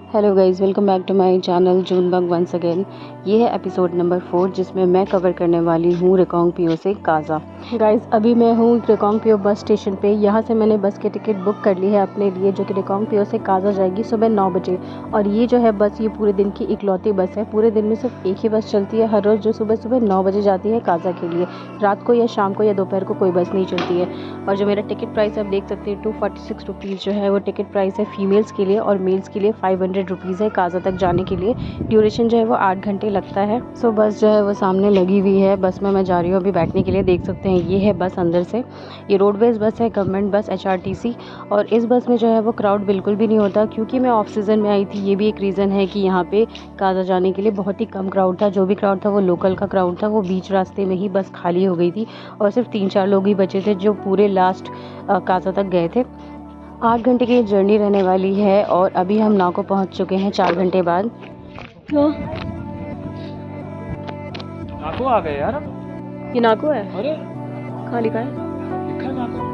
Hello guys, welcome back to my channel Junebug once again. ये है episode number 4 जिसमें मैं कवर करने वाली हूँ रिकांगपिओ से काज़ा। गाइज़, अभी मैं हूँ रिकांगपिओ बस स्टेशन पे। यहाँ से मैंने बस की टिकट बुक कर ली है अपने लिए, जो कि रिकांगपिओ से काज़ा जाएगी सुबह 9 बजे। और ये जो है बस, ये पूरे दिन की इकलौती बस है। पूरे दिन में सिर्फ एक ही बस चलती है हर रोज़, जो सुबह सुबह 9 बजे जाती है काज़ा के लिए। रात को या शाम को या दोपहर को कोई बस नहीं चलती है। और जो मेरा टिकट प्राइस आप देख सकते हैं 246 रुपीज़ जो है वो टिकट प्राइस है फीमेल्स के लिए, और मेल्स के लिए 500 रुपीज़ है काज़ा तक जाने के लिए। ड्यूरेशन जो है वो 8 घंटे लगता है। सो बस जो है वो सामने लगी हुई है। बस में मैं जा रही हूँ अभी बैठने के लिए। देख सकते हैं ये है बस अंदर से। ये रोडवेज बस है, गवर्नमेंट बस HRTC। और इस बस में जो है वो क्राउड बिल्कुल भी नहीं होता, क्योंकि मैं ऑफ सीज़न में आई थी। ये भी एक रीज़न है कि यहाँ पे काज़ा जाने के लिए बहुत ही कम क्राउड था। जो भी क्राउड था वो लोकल का क्राउड था। वो बीच रास्ते में ही बस खाली हो गई थी और सिर्फ 3-4 लोग ही बचे थे जो पूरे लास्ट काज़ा तक गए थे। 8 घंटे की जर्नी रहने वाली है और अभी हम नाको पहुंच चुके हैं 4 घंटे बाद। तो नाको आ गए यार। ये नाको है, अरे कहाँ लिखा है? लिखा नाको।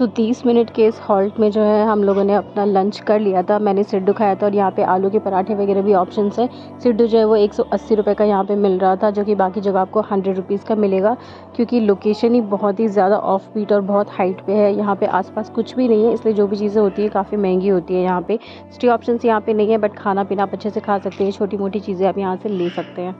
30 मिनट के इस हॉल्ट में जो है हम लोगों ने अपना लंच कर लिया था। मैंने सिड्डू खाया था और यहाँ पे आलू के पराठे वगैरह भी ऑप्शंस है। सिड्डू जो है वो 180 रुपये का यहाँ पे मिल रहा था, जो कि बाकी जगह आपको 100 रुपीज़ का मिलेगा, क्योंकि लोकेशन ही बहुत ही ज़्यादा ऑफ बीट और बहुत हाइट पे है। यहाँ पे आसपास कुछ भी नहीं है, इसलिए जो भी चीज़ें होती है काफ़ी महंगी होती है यहाँ पे। स्टे ऑप्शंस यहाँ पे नहीं है, बट खाना पीना आप अच्छे से खा सकते हैं। छोटी मोटी चीज़ें आप यहाँ से ले सकते हैं।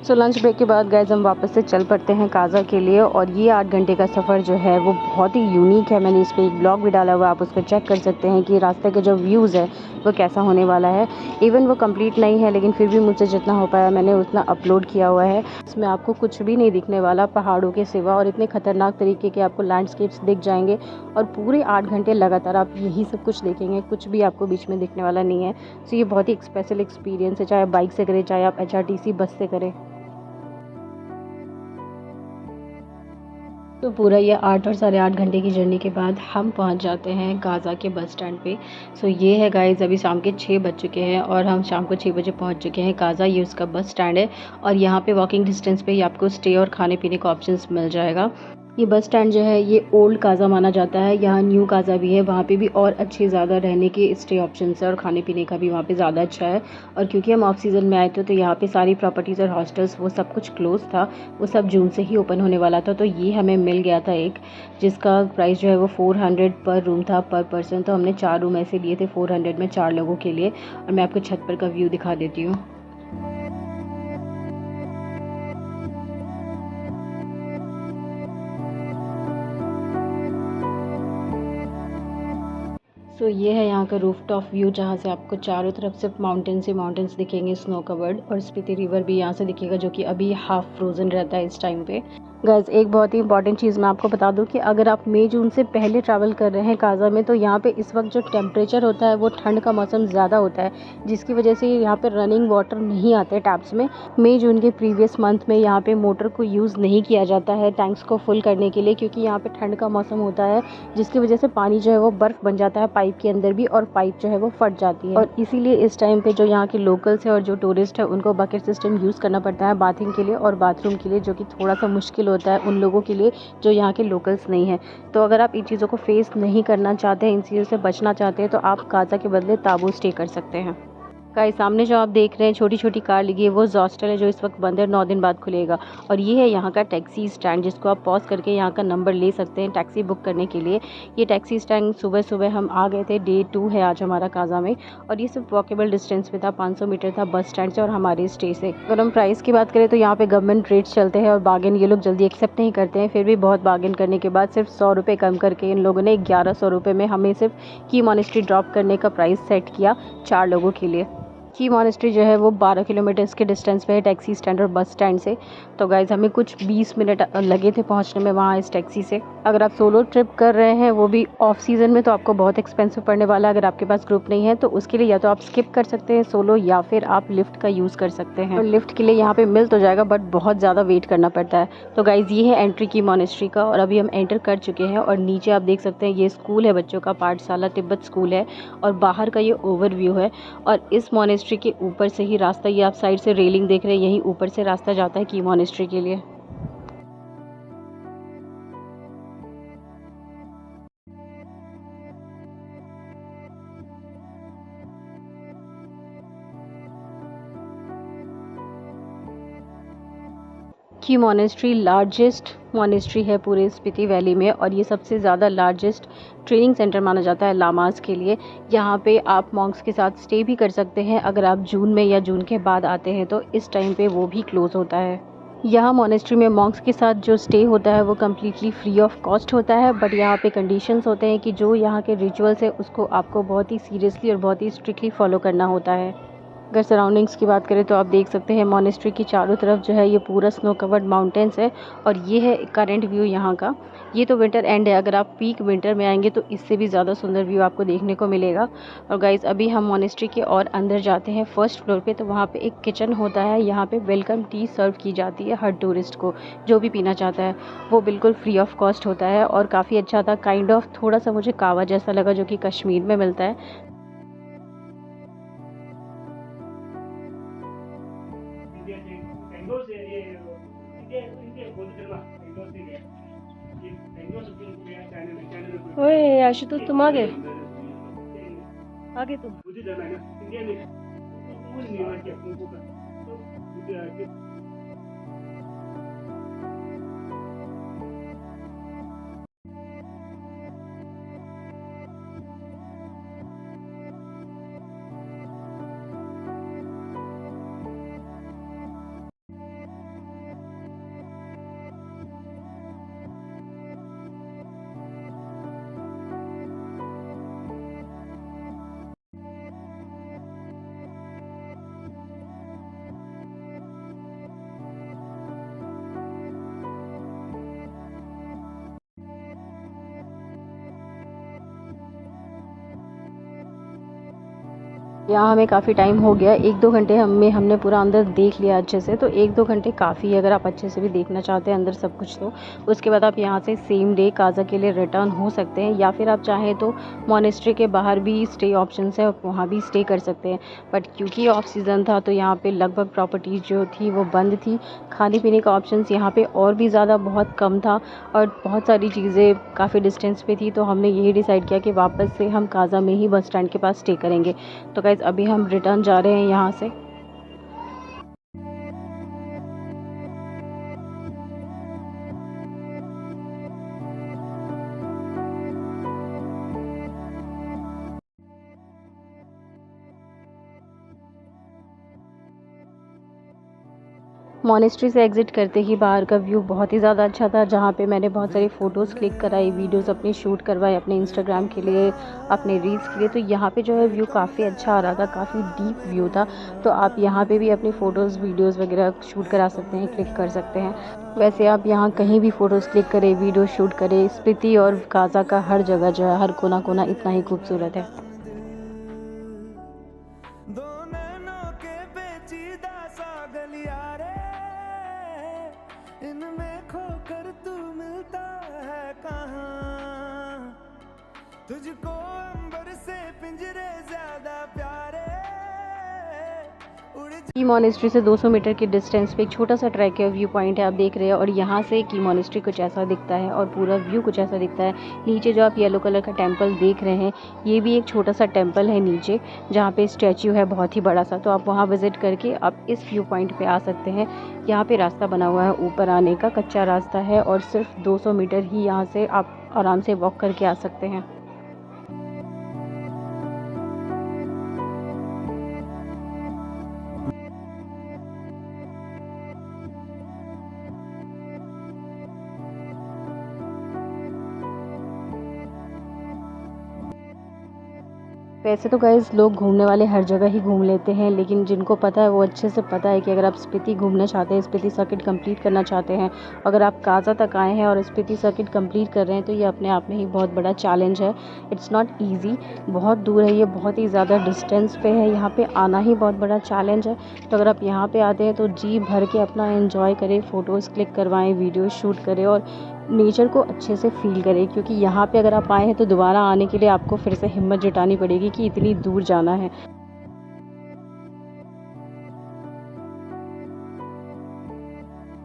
सो लंच ब्रेक के बाद गाइस हम वापस से चल पड़ते हैं काज़ा के लिए। और ये 8 घंटे का सफ़र जो है वो बहुत ही यूनिक है। मैंने इस पर एक ब्लॉग भी डाला हुआ है, आप उस पर चेक कर सकते हैं कि रास्ते के जो व्यूज़ है वो कैसा होने वाला है। इवन वो कंप्लीट नहीं है, लेकिन फिर भी मुझसे जितना हो पाया मैंने उतना अपलोड किया हुआ है। इसमें आपको कुछ भी नहीं दिखने वाला पहाड़ों के सिवा, और इतने ख़तरनाक तरीके के आपको लैंडस्केप्स दिख जाएंगे। और पूरे 8 घंटे लगातार आप यही सब कुछ देखेंगे, कुछ भी आपको बीच में दिखने वाला नहीं है। सो ये बहुत ही एक स्पेशल एक्सपीरियंस है, चाहे आप बाइक से करें चाहे आप HRTC बस से करें। तो पूरा ये 8 और साढ़े 8 घंटे की जर्नी के बाद हम पहुंच जाते हैं काज़ा के बस स्टैंड पे। सो ये है गाइज़, अभी शाम के 6 बज चुके हैं और हम शाम को 6 बजे पहुंच चुके हैं काज़ा। ये उसका बस स्टैंड है और यहाँ पे वॉकिंग डिस्टेंस पे ही आपको स्टे और खाने पीने का ऑप्शंस मिल जाएगा। ये बस स्टैंड जो है ये ओल्ड काज़ा माना जाता है। यहाँ न्यू काज़ा भी है, वहाँ पे भी और अच्छे ज़्यादा रहने के स्टे ऑप्शंस है और खाने पीने का भी वहाँ पे ज़्यादा अच्छा है। और क्योंकि हम ऑफ सीज़न में आए थे तो यहाँ पे सारी प्रॉपर्टीज़ और हॉस्टल्स वो सब कुछ क्लोज था। वो सब जून से ही ओपन होने वाला था। तो ये हमें मिल गया था एक, जिसका प्राइस जो है वो 400 पर रूम था पर पर्सन। तो हमने 4 रूम ऐसे लिए थे 400 में 4 लोगों के लिए। और मैं आपको छत पर का व्यू दिखा देती हूँ। सो ये है यहाँ का रूफटॉप व्यू, जहाँ से आपको चारों तरफ सिर्फ माउंटेन्स ही माउंटेन्स दिखेंगे, स्नो कवर्ड। और स्पीति रिवर भी यहाँ से दिखेगा, जो कि अभी हाफ फ्रोज़न रहता है इस टाइम पे। गाइज़, एक बहुत ही इंपॉर्टेंट चीज़ मैं आपको बता दूं कि अगर आप मई जून से पहले ट्रैवल कर रहे हैं काज़ा में, तो यहाँ पे इस वक्त जो टेम्परेचर होता है वो ठंड का मौसम ज़्यादा होता है, जिसकी वजह से यहाँ पे रनिंग वाटर नहीं आते टैप्स में। मई जून के प्रीवियस मंथ में यहाँ पे मोटर को यूज़ नहीं किया जाता है टैंक्स को फुल करने के लिए, क्योंकि यहाँ पे ठंड का मौसम होता है, जिसकी वजह से पानी जो है वो बर्फ़ बन जाता है पाइप के अंदर भी, और पाइप जो है वो फट जाती है। और इसीलिए इस टाइम पे जो यहाँ के लोकल्स है और जो टूरिस्ट है उनको बकेट सिस्टम यूज़ करना पड़ता है बाथिंग के लिए और बाथरूम के लिए, जो कि थोड़ा सा मुश्किल होता है उन लोगों के लिए जो यहाँ के लोकल्स नहीं है। तो अगर आप इन चीज़ों को फेस नहीं करना चाहते हैं, इन चीज़ों से बचना चाहते हैं, तो आप काज़ा के बदले ताबू स्टे कर सकते हैं। गाइस, सामने जो आप देख रहे हैं छोटी छोटी कार लगी है वो हॉस्टल है, जो इस वक्त बंद है, 9 दिन बाद खुलेगा। और ये है यहाँ का टैक्सी स्टैंड, जिसको आप पॉज करके यहाँ का नंबर ले सकते हैं टैक्सी बुक करने के लिए। ये टैक्सी स्टैंड सुबह सुबह हम आ गए थे, डे 2 है आज हमारा काज़ा में। और ये सिर्फ वॉकेबल डिस्टेंस पे था, 500 मीटर था बस स्टैंड से और हमारे स्टे से। अगर हम प्राइस की बात करें तो यहाँ पे गवर्नमेंट रेट्स चलते हैं और बार्गेन ये लोग जल्दी एक्सेप्ट नहीं करते हैं। फिर भी बहुत बार्गेन करने के बाद सिर्फ 100 रुपये कम करके इन लोगों ने 1100 रुपये में हमें सिर्फ की मॉनेस्ट्री ड्रॉप करने का प्राइस सेट किया 4 लोगों के लिए। की मॉनेस्ट्री जो है वो 12 किलोमीटर्स के डिस्टेंस पे है टैक्सी स्टैंड और बस स्टैंड से। तो गाइज हमें कुछ 20 मिनट लगे थे पहुंचने में वहाँ इस टैक्सी से। अगर आप सोलो ट्रिप कर रहे हैं वो भी ऑफ सीज़न में, तो आपको बहुत एक्सपेंसिव पड़ने वाला है। अगर आपके पास ग्रुप नहीं है तो उसके लिए या तो आप स्किप कर सकते हैं सोलो, या फिर आप लिफ्ट का यूज़ कर सकते हैं। और लिफ्ट के लिए यहाँ पे मिल तो जाएगा, बट बहुत ज़्यादा वेट करना पड़ता है। तो गाइज ये है एंट्री की मॉनेस्ट्री का, और अभी हम एंटर कर चुके हैं। और नीचे आप देख सकते हैं ये स्कूल है बच्चों का, पाठशाला तिब्बत स्कूल है। और बाहर का ये ओवरव्यू है। और इस मॉनेस्ट्री के ऊपर से ही रास्ता, ये आप साइड से रेलिंग देख रहे हैं, यहीं ऊपर से रास्ता जाता है की मॉनेस्ट्री के लिए। की मोनेस्ट्री लार्जेस्ट मोनेस्ट्री है पूरे स्पीति वैली में, और ये सबसे ज़्यादा लार्जेस्ट ट्रेनिंग सेंटर माना जाता है लामास के लिए। यहाँ पे आप मॉन्क्स के साथ स्टे भी कर सकते हैं। अगर आप जून में या जून के बाद आते हैं तो इस टाइम पे वो भी क्लोज़ होता है। यहाँ मोनेस्ट्री में मॉन्क्स के साथ जो स्टे होता है वो कम्प्लीटली फ्री ऑफ कॉस्ट होता है, बट यहाँ पे कंडीशंस होते हैं कि जो यहाँ के रिचुअल्स है उसको आपको बहुत ही सीरियसली और बहुत ही स्ट्रिक्टली फॉलो करना होता है। अगर सराउंडिंग्स की बात करें तो आप देख सकते हैं मोनेस्ट्री की चारों तरफ जो है ये पूरा स्नो कवर्ड माउंटेन्स है, और ये है करंट व्यू यहाँ का। ये तो विंटर एंड है, अगर आप पीक विंटर में आएंगे तो इससे भी ज़्यादा सुंदर व्यू आपको देखने को मिलेगा। और गाइज़ अभी हम मोनेस्ट्री के और अंदर जाते हैं फर्स्ट फ्लोर पे, तो वहाँ पे एक किचन होता है। यहाँ पे वेलकम टी सर्व की जाती है हर टूरिस्ट को, जो भी पीना चाहता है वो बिल्कुल फ्री ऑफ कॉस्ट होता है, और काफ़ी अच्छा था। काइंड ऑफ थोड़ा सा मुझे कावा जैसा लगा जो कि कश्मीर में मिलता है। ओए आशुतोष, तुम आ गए तुम। यहाँ हमें काफ़ी टाइम हो गया, 1-2 घंटे हमने पूरा अंदर देख लिया अच्छे से, तो 1-2 घंटे काफ़ी है अगर आप अच्छे से भी देखना चाहते हैं अंदर सब कुछ। तो उसके बाद आप यहाँ से सेम डे काजा के लिए रिटर्न हो सकते हैं, या फिर आप चाहें तो मोनेस्ट्री के बाहर भी स्टे ऑप्शंस है, वहाँ भी स्टे कर सकते हैं। बट क्योंकि ऑफ सीज़न था तो यहाँ पे लगभग प्रॉपर्टीज़ जो थी वो बंद थी। खाने पीने का ऑप्शंस यहाँ पे और भी ज़्यादा बहुत कम था, और बहुत सारी चीज़ें काफ़ी डिस्टेंस पे थी, तो हमने यही डिसाइड किया कि वापस से हम काजा में ही बस स्टैंड के पास स्टे करेंगे। तो गाइज़ अभी हम रिटर्न जा रहे हैं यहाँ से। मोनेस्ट्री से एग्ज़िट करते ही बाहर का व्यू बहुत ही ज़्यादा अच्छा था, जहाँ पे मैंने बहुत सारी फ़ोटोज़ क्लिक कराई, वीडियोज़ अपनी शूट करवाए अपने इंस्टाग्राम के लिए, अपने रील्स के लिए। तो यहाँ पे जो है व्यू काफ़ी अच्छा आ रहा था, काफ़ी डीप व्यू था। तो आप यहाँ पे भी अपनी फ़ोटोज़ वीडियोज़ वगैरह शूट करा सकते हैं, क्लिक कर सकते हैं। वैसे आप यहाँ कहीं भी फ़ोटोज़ क्लिक करें, वीडियो शूट करें, स्पीति और काजा का हर जगह जो है, हर कोना कोना इतना ही खूबसूरत है। इनमें खोकर तू मिलता है कहाँ, तुझको अंबर से पिंजरे ज्यादा प्यारे। की मोनेस्ट्री से 200 मीटर के डिस्टेंस पे एक छोटा सा ट्रैक है, व्यू पॉइंट है आप देख रहे हैं, और यहाँ से की मोनेस्ट्री कुछ ऐसा दिखता है और पूरा व्यू कुछ ऐसा दिखता है। नीचे जो आप येलो कलर का टेंपल देख रहे हैं, ये भी एक छोटा सा टेंपल है नीचे, जहाँ पे स्टैच्यू है बहुत ही बड़ा सा। तो आप वहाँ विजिट करके आप इस व्यू पॉइंट पे आ सकते हैं। यहाँ पे रास्ता बना हुआ है ऊपर आने का, कच्चा रास्ता है, और सिर्फ 200 मीटर ही यहाँ से आप आराम से वॉक करके आ सकते हैं। वैसे तो गाइज़ लोग घूमने वाले हर जगह ही घूम लेते हैं, लेकिन जिनको पता है वो अच्छे से पता है कि अगर आप स्पीति घूमना चाहते हैं, स्पीति सर्किट कंप्लीट करना चाहते हैं, अगर आप काजा तक आए हैं और स्पीति सर्किट कंप्लीट कर रहे हैं, तो ये अपने आप में ही बहुत बड़ा चैलेंज है। इट्स नॉट ईजी, बहुत दूर है ये, बहुत ही ज़्यादा डिस्टेंस पे है, यहाँ पे आना ही बहुत बड़ा चैलेंज है। तो अगर आप यहाँ पे आते हैं तो जी भर के अपना एंजॉय करें, फ़ोटोज़ क्लिक करवाएँ, वीडियो शूट करें और नेचर को अच्छे से फ़ील करें, क्योंकि यहाँ पे अगर आप आए हैं तो दोबारा आने के लिए आपको फिर से हिम्मत जुटानी पड़ेगी कि इतनी दूर जाना है।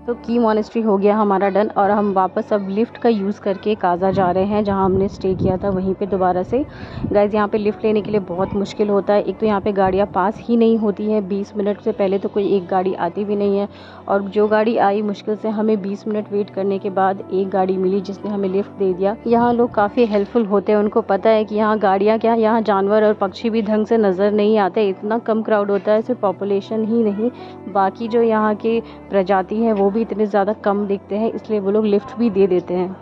तो की मॉनेस्ट्री हो गया हमारा डन और हम वापस अब लिफ्ट का यूज़ करके काजा जा रहे हैं, जहाँ हमने स्टे किया था वहीं पे दोबारा से। गाइज़ यहाँ पे लिफ्ट लेने के लिए बहुत मुश्किल होता है। एक तो यहाँ पे गाड़ियाँ पास ही नहीं होती हैं, 20 मिनट से पहले तो कोई एक गाड़ी आती भी नहीं है, और जो गाड़ी आई मुश्किल से हमें 20 मिनट वेट करने के बाद एक गाड़ी मिली जिसने हमें लिफ्ट दे दिया। यहाँ लोग काफ़ी हेल्पफुल होते हैं, उनको पता है कि यहाँ गाड़ियाँ क्या, यहाँ जानवर और पक्षी भी ढंग से नज़र नहीं आते, इतना कम क्राउड होता है। सिर्फ पॉपुलेशन ही नहीं, बाकी जो यहाँ के प्रजाति है वो भी इतने ज़्यादा कम दिखते हैं, इसलिए वो लोग लिफ्ट भी दे देते हैं।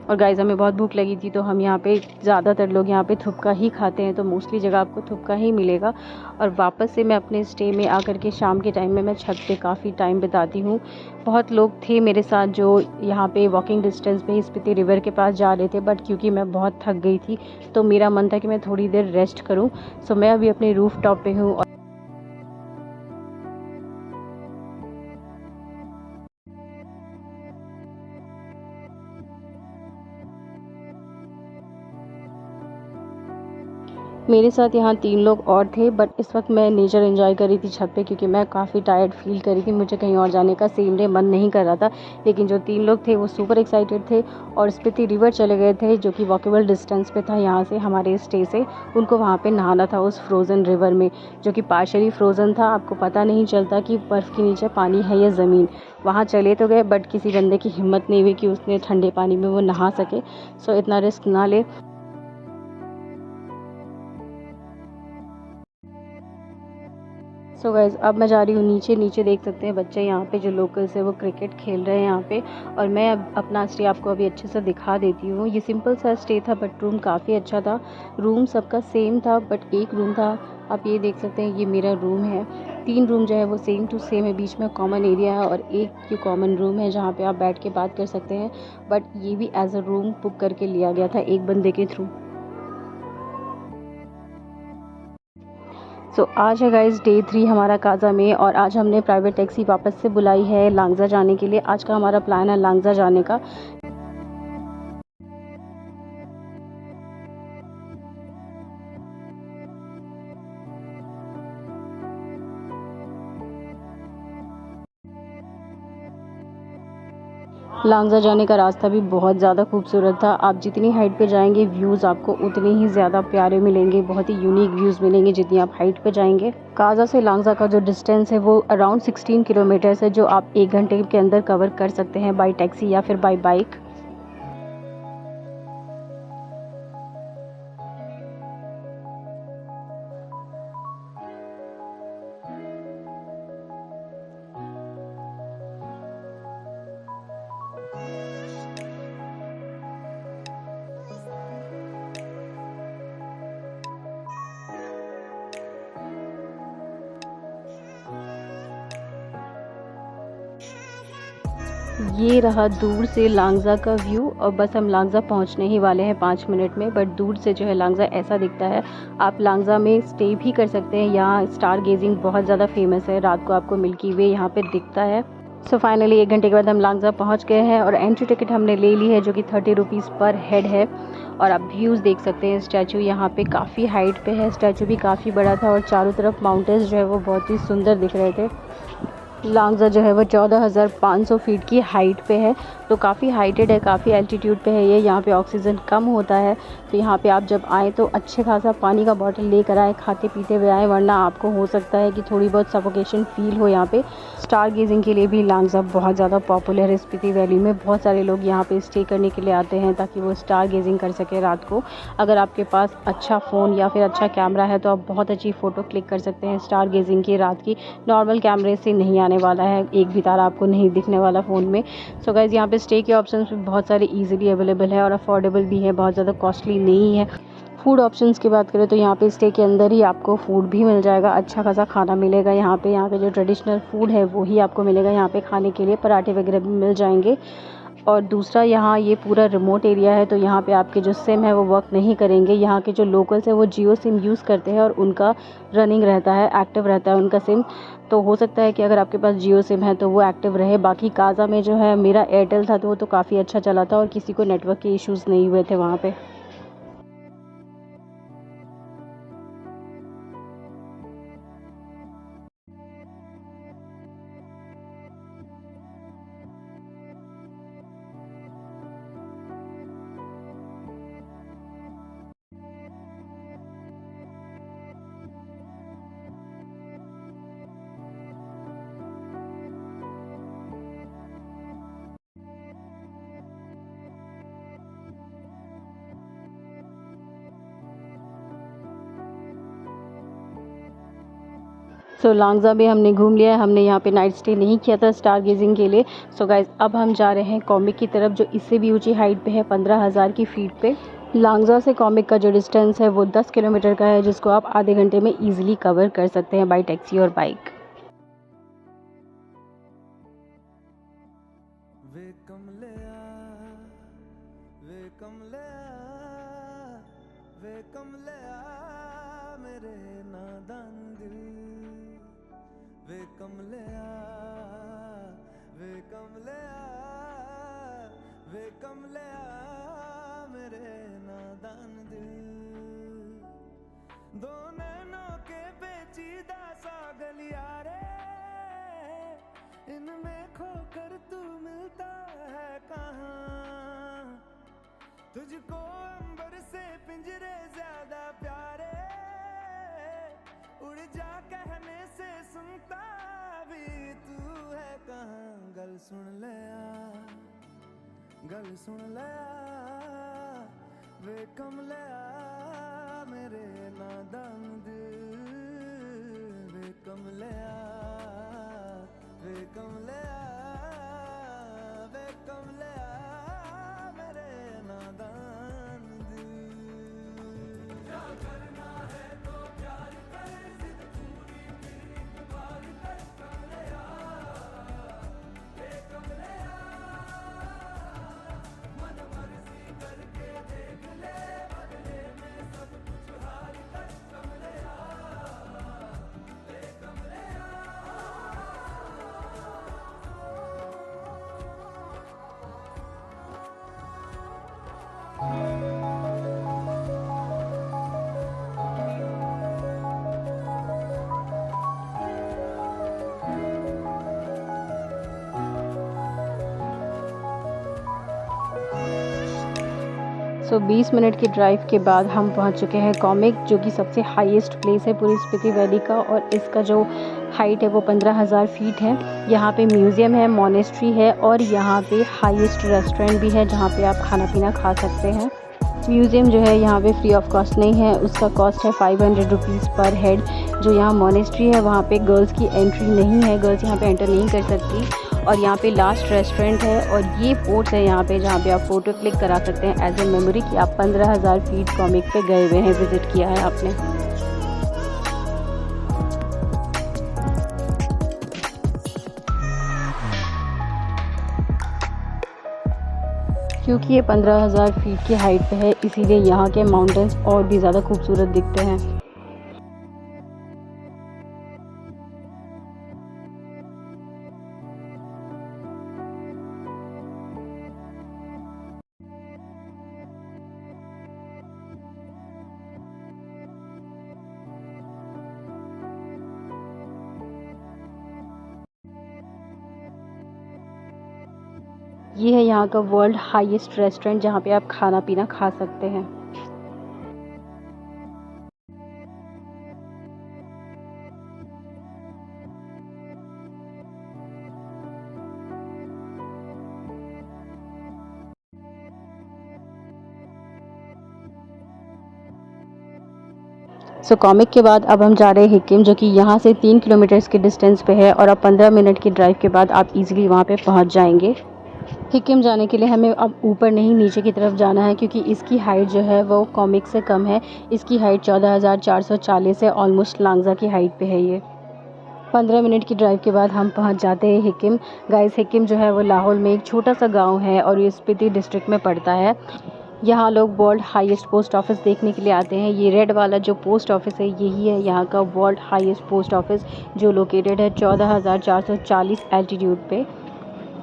और गाइस हमें बहुत भूख लगी थी, तो हम यहाँ पे ज़्यादातर लोग यहाँ पे थुपका ही खाते हैं, तो मोस्टली जगह आपको थुपका ही मिलेगा। और वापस से मैं अपने स्टे में आकर के शाम के टाइम में मैं छत पे काफ़ी टाइम बिताती हूँ। बहुत लोग थे मेरे साथ जो यहाँ पे वॉकिंग डिस्टेंस पे स्पीति रिवर के पास जा रहे थे, बट क्योंकि मैं बहुत थक गई थी तो मेरा मन था कि मैं थोड़ी देर रेस्ट करूँ। सो मैं अभी अपने रूफ टॉप पे हूँ। मेरे साथ यहाँ 3 लोग और थे, बट इस वक्त मैं नेचर एंजॉय कर रही थी छत पे, क्योंकि मैं काफ़ी टायर्ड फील कर रही थी, मुझे कहीं और जाने का सेम डे मन नहीं कर रहा था। लेकिन जो 3 लोग थे वो सुपर एक्साइटेड थे और स्पीति रिवर चले गए थे, जो कि वॉकेबल डिस्टेंस पे था यहाँ से, हमारे स्टे से। उनको वहाँ पे नहाना था उस फ्रोज़न रिवर में, जो कि पार्शियली फ्रोज़न था। आपको पता नहीं चलता कि बर्फ़ के नीचे पानी है या ज़मीन। वहाँ चले तो गए, बट किसी बंदे की हिम्मत नहीं हुई कि उसने ठंडे पानी में वो नहा सके। सो इतना रिस्क ना ले। सो गाइज़ अब मैं जा रही हूँ नीचे। नीचे देख सकते हैं बच्चे यहाँ पे जो लोकल्स है वो क्रिकेट खेल रहे हैं यहाँ पे। और मैं अब अपना स्टे आपको अभी अच्छे से दिखा देती हूँ। ये सिंपल सा स्टे था, बट रूम काफ़ी अच्छा था। रूम सबका सेम था, बट एक रूम था, आप ये देख सकते हैं, ये मेरा रूम है। 3 रूम जो है वो सेम टू सेम है, बीच में कॉमन एरिया है और एक ये कॉमन रूम है जहाँ पे आप बैठ के बात कर सकते हैं। बट ये भी एज अ रूम बुक करके लिया गया था एक बंदे के थ्रू। सो आज है गाइज़ डे 3 हमारा काजा में, और आज हमने प्राइवेट टैक्सी वापस से बुलाई है लांगजा जाने के लिए। आज का हमारा प्लान है लांगजा जाने का। लांगजा जाने का रास्ता भी बहुत ज़्यादा खूबसूरत था। आप जितनी हाइट पे जाएंगे व्यूज़ आपको उतने ही ज़्यादा प्यारे मिलेंगे, बहुत ही यूनिक व्यूज़ मिलेंगे जितनी आप हाइट पे जाएंगे। काजा से लांगजा का जो डिस्टेंस है वो अराउंड 16 किलोमीटर्स है, जो आप 1 घंटे के अंदर कवर कर सकते हैं बाई टैक्सी या फिर बाई बाइक। ये रहा दूर से लांगजा का व्यू, और बस हम लांगजा पहुंचने ही वाले हैं 5 मिनट में। बट दूर से जो है लांगजा ऐसा दिखता है। आप लांगजा में स्टे भी कर सकते हैं। यहाँ स्टार गेजिंग बहुत ज़्यादा फेमस है, रात को आपको मिल्की वे यहाँ पे दिखता है। सो फाइनली 1 घंटे के बाद हम लांगजा पहुँच गए हैं, और एंट्री टिकट हमने ले ली है जो कि 30 रुपीज़ पर हेड है। और आप व्यूज़ देख सकते हैं। स्टैचू यहाँ पे काफ़ी हाइट पे है, स्टैचू भी काफ़ी बड़ा था, और चारों तरफ माउंटेन्स जो है वो बहुत ही सुंदर दिख रहे थे। लांगजा जो है वो 14,500 फीट की हाइट पे है, तो काफ़ी हाइटेड है, काफ़ी एल्टीट्यूड पे है ये। यहाँ पे ऑक्सीजन कम होता है, तो यहाँ पे आप जब आएँ तो अच्छे खासा पानी का बॉटल लेकर आएँ, खाते पीते हुए आएँ, वरना आपको हो सकता है कि थोड़ी बहुत सफोकेशन फील हो यहाँ पे। स्टार गेजिंग के लिए भी लांगजा बहुत ज़्यादा पॉपुलर है। स्पीति वैली में बहुत सारे लोग यहाँ पे स्टे करने के लिए आते हैं ताकि वो स्टार गेजिंग कर सके रात को। अगर आपके पास अच्छा फ़ोन या फिर अच्छा कैमरा है तो आप बहुत अच्छी फ़ोटो क्लिक कर सकते हैं स्टार गेजिंग की रात की। नॉर्मल कैमरे से नहीं आने वाला है, एक भी तारा आपको नहीं दिखने वाला फ़ोन में। सो गाइज़ यहाँ पे स्टे के ऑप्शंस भी बहुत सारे ईजिली अवेलेबल है और अफोर्डेबल भी है, बहुत ज़्यादा कॉस्टली नहीं है। फूड ऑप्शंस की बात करें तो यहाँ पे स्टे के अंदर ही आपको फूड भी मिल जाएगा, अच्छा खासा खाना मिलेगा यहाँ पे। यहाँ पे जो ट्रेडिशनल फूड है वो ही आपको मिलेगा यहाँ पे खाने के लिए, पराठे वगैरह भी मिल जाएंगे। और दूसरा, यहाँ ये पूरा रिमोट एरिया है, तो यहाँ पे आपके जो सिम है वो वर्क नहीं करेंगे। यहाँ के जो लोकल्स हैं वो जियो सिम यूज़ करते हैं और उनका रनिंग रहता है, एक्टिव रहता है उनका सिम। तो हो सकता है कि अगर आपके पास जियो सिम है तो वो एक्टिव रहे। बाकी काजा में जो है मेरा एयरटेल था, तो वो तो काफ़ी अच्छा चला था और किसी को नेटवर्क के इश्यूज़ नहीं हुए थे वहाँ पे। सो लांगजा भी हमने घूम लिया है। हमने यहाँ पे नाइट स्टे नहीं किया था स्टार गेजिंग के लिए। सो गाइज अब हम जा रहे हैं कॉमिक की तरफ, जो इससे भी ऊंची हाइट पे है, 15,000 की फीट पे। लांगजा से कॉमिक का जो डिस्टेंस है वो 10 किलोमीटर का है, जिसको आप आधे घंटे में ईजिली कवर कर सकते हैं बाई टैक्सी और बाइक। वे कमलिया मेरे नादान दिल, वे कमलिया मेरे नादान दिल। दो नैनों के पेचीदा सा गलियारे, इनमें खोकर तू मिलता है कहाँ। तुझको अंबर से पिंजरे ज्यादा प्यारे, उड़ जा कहने से सुनता भी तू है कहाँ। गल सुन ले वे कमलिया मेरे नादान दिल, वे कमलिया मेरे नादान दिल। क्या करना है तो प्यार कर, जिद पूरी फिर बार कर कमलिया, वे कमलिया मन मर्जी करके देख ले, बदले में सब कुछ हार कर कमलिया, वे कमलिया। सो 20 मिनट की ड्राइव के बाद हम पहुंच चुके हैं कॉमिक, जो कि सबसे हाईएस्ट प्लेस है पूरी स्पीति वैली का, और इसका जो हाइट है वो 15,000 फीट है। यहाँ पे म्यूज़ियम है, मोनेस्ट्री है, और यहाँ पे हाईएस्ट रेस्टोरेंट भी है जहाँ पे आप खाना पीना खा सकते हैं। म्यूज़ियम जो है यहाँ पे फ्री ऑफ कॉस्ट नहीं है, उसका कॉस्ट है 500 रुपीज़ पर हेड। जो यहाँ मोनेस्ट्री है वहाँ पे गर्ल्स की एंट्री नहीं है, गर्ल्स यहाँ पे एंटर नहीं कर सकती। और यहाँ पे लास्ट रेस्टोरेंट है, और ये फोर्ट्स है यहाँ पे जहाँ पे आप फ़ोटो क्लिक करा सकते हैं एज ए मेमोरी कि आप 15,000 फीट कॉमिक पे गए हुए हैं, विज़िट किया है आपने। क्योंकि ये 15,000 फीट की हाइट पे है, इसीलिए यहाँ के माउंटेन्स और भी ज़्यादा खूबसूरत दिखते हैं। ये है यहाँ का वर्ल्ड हाईएस्ट रेस्टोरेंट जहाँ पे आप खाना पीना खा सकते हैं। सो कॉमिक के बाद अब हम जा रहे हैं हिकिम, जो कि यहाँ से 3 किलोमीटर के डिस्टेंस पे है, और अब 15 मिनट की ड्राइव के बाद आप इजीली वहाँ पे पहुँच जाएंगे। हिकिम जाने के लिए हमें अब ऊपर नहीं नीचे की तरफ जाना है, क्योंकि इसकी हाइट जो है वो कॉमिक से कम है। इसकी हाइट 14,440 है, ऑलमोस्ट लांगजा की हाइट पे है ये। 15 मिनट की ड्राइव के बाद हम पहुंच जाते हैं हिकिम। गाइस हिकिम जो है वो लाहौल में एक छोटा सा गांव है, और ये स्पीति डिस्ट्रिक्ट में पड़ता है। यहाँ लोग वर्ल्ड हाईएस्ट पोस्ट ऑफिस देखने के लिए आते हैं। ये रेड वाला जो पोस्ट ऑफिस है यही है यहाँ का वर्ल्ड हाईएस्ट पोस्ट ऑफिस, जो लोकेटेड है 14,440 एल्टीट्यूड पे।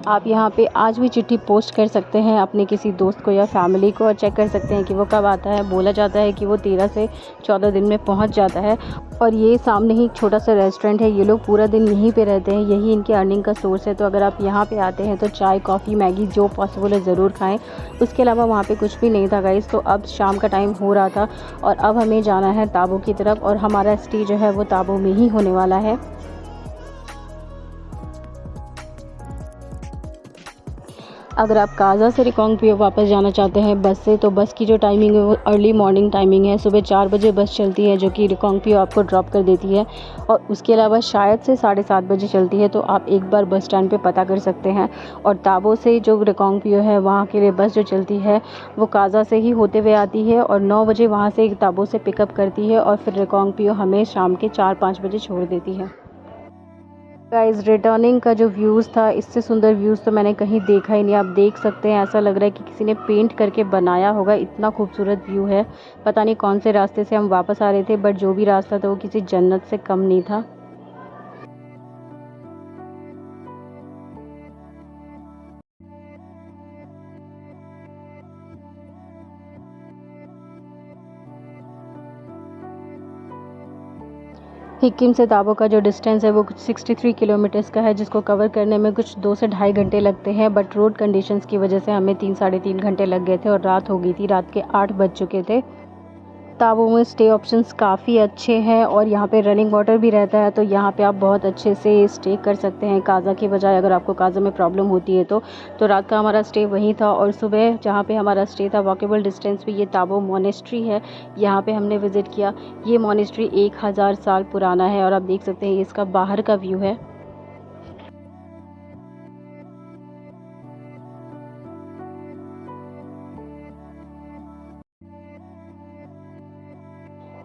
आप यहाँ पे आज भी चिट्ठी पोस्ट कर सकते हैं अपने किसी दोस्त को या फैमिली को, और चेक कर सकते हैं कि वो कब आता है। बोला जाता है कि वो 13 से 14 दिन में पहुँच जाता है। और ये सामने ही एक छोटा सा रेस्टोरेंट है, ये लोग पूरा दिन यहीं पे रहते हैं, यही इनकी अर्निंग का सोर्स है। तो अगर आप यहाँ पे आते हैं तो चाय कॉफ़ी मैगी जो पॉसिबल है ज़रूर खाएँ। उसके अलावा वहाँ पे कुछ भी नहीं था गाइस। तो अब शाम का टाइम हो रहा था, और अब हमें जाना है ताबो की तरफ, और हमारा स्टे जो है वो ताबो में ही होने वाला है। अगर आप काजा से रिकांगपिओ वापस जाना चाहते हैं बस से, तो बस की जो टाइमिंग है वो अर्ली मॉर्निंग टाइमिंग है। सुबह 4 बजे बस चलती है जो कि रिकांगपिओ आपको ड्रॉप कर देती है, और उसके अलावा शायद से 7:30 बजे चलती है। तो आप एक बार बस स्टैंड पे पता कर सकते हैं। और ताबो से जो रिकांगपिओ है वहाँ के लिए बस जो चलती है वो काजा से ही होते हुए आती है, और 9 बजे वहाँ से ताबो से पिकअप करती है, और फिर रिकांगपिओ हमें शाम के 4-5 बजे छोड़ देती है। गाइस, रिटर्निंग का जो व्यूज़ था, इससे सुंदर व्यूज़ तो मैंने कहीं देखा ही नहीं। आप देख सकते हैं, ऐसा लग रहा है कि किसी ने पेंट करके बनाया होगा, इतना खूबसूरत व्यू है। पता नहीं कौन से रास्ते से हम वापस आ रहे थे, बट जो भी रास्ता था वो किसी जन्नत से कम नहीं था। सिक्किम से ताबो का जो डिस्टेंस है वो कुछ 63 किलोमीटर्स का है, जिसको कवर करने में कुछ 2 से ढाई घंटे लगते हैं। बट रोड कंडीशंस की वजह से हमें 3-3.5 घंटे लग गए थे, और रात हो गई थी, रात के 8 बज चुके थे। ताबो में स्टे ऑप्शंस काफ़ी अच्छे हैं, और यहाँ पे रनिंग वाटर भी रहता है, तो यहाँ पे आप बहुत अच्छे से स्टे कर सकते हैं काजा के बजाय। अगर आपको काजा में प्रॉब्लम होती है तो रात का हमारा स्टे वहीं था, और सुबह जहाँ पे हमारा स्टे था वॉकेबल डिस्टेंस पे ये ताबो मोनेस्ट्री है, यहाँ पे हमने विज़िट किया। ये मोनेस्ट्री 1000 साल पुराना है, और आप देख सकते हैं ये इसका बाहर का व्यू है।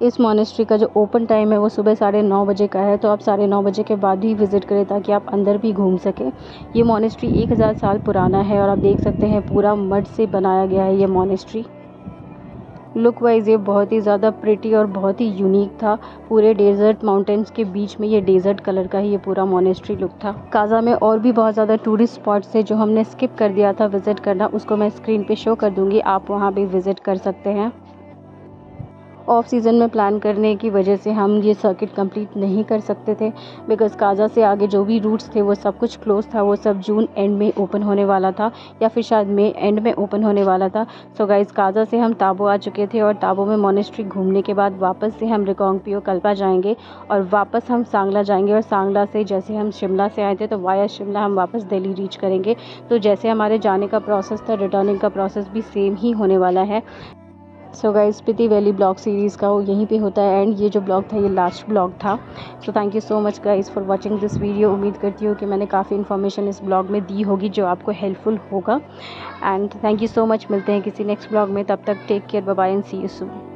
इस मोनेस्ट्री का जो ओपन टाइम है वो सुबह 9:30 बजे का है, तो आप 9:30 बजे के बाद ही विज़िट करें ताकि आप अंदर भी घूम सकें। ये मोनेस्ट्री 1000 साल पुराना है, और आप देख सकते हैं पूरा मड से बनाया गया है ये मोनेस्ट्री। लुक वाइज ये बहुत ही ज़्यादा प्रिटी और बहुत ही यूनिक था। पूरे डेजर्ट माउंटेन्स के बीच में ये डेजर्ट कलर का ही ये पूरा मोनेस्ट्री लुक था। काजा में और भी बहुत ज़्यादा टूरिस्ट स्पॉट्स थे जो हमने स्किप कर दिया था विज़िट करना, उसको मैं स्क्रीन पे शो कर दूँगी, आप वहाँ भी विज़िट कर सकते हैं। ऑफ सीज़न में प्लान करने की वजह से हम ये सर्किट कंप्लीट नहीं कर सकते थे, बिकॉज़ काजा से आगे जो भी रूट्स थे वो सब कुछ क्लोज था। वो सब जून एंड में ओपन होने वाला था, या फिर शायद मई एंड में ओपन होने वाला था। सो गाइस, काजा से हम ताबो आ चुके थे, और ताबो में मोनेस्ट्री घूमने के बाद वापस से हम रिकांगपिओ कल्पा जाएंगे, और वापस हम सांगला जाएंगे, और सांगला से जैसे हम शिमला से आए थे तो वाया शिमला हम वापस दिल्ली रीच करेंगे। तो जैसे हमारे जाने का प्रोसेस था, रिटर्निंग का प्रोसेस भी सेम ही होने वाला है। So guys, Spiti valley blog series का वो यहीं पे होता है एंड। ये जो ब्लॉग था ये लास्ट ब्लॉग था। So thank you so much guys for watching this video. उम्मीद करती हूँ कि मैंने काफ़ी इन्फॉर्मेशन इस ब्लॉग में दी होगी जो आपको हेल्पफुल होगा। And thank you so much. मिलते हैं किसी नेक्स्ट ब्लॉग में, तब तक take care, bye bye and see you soon.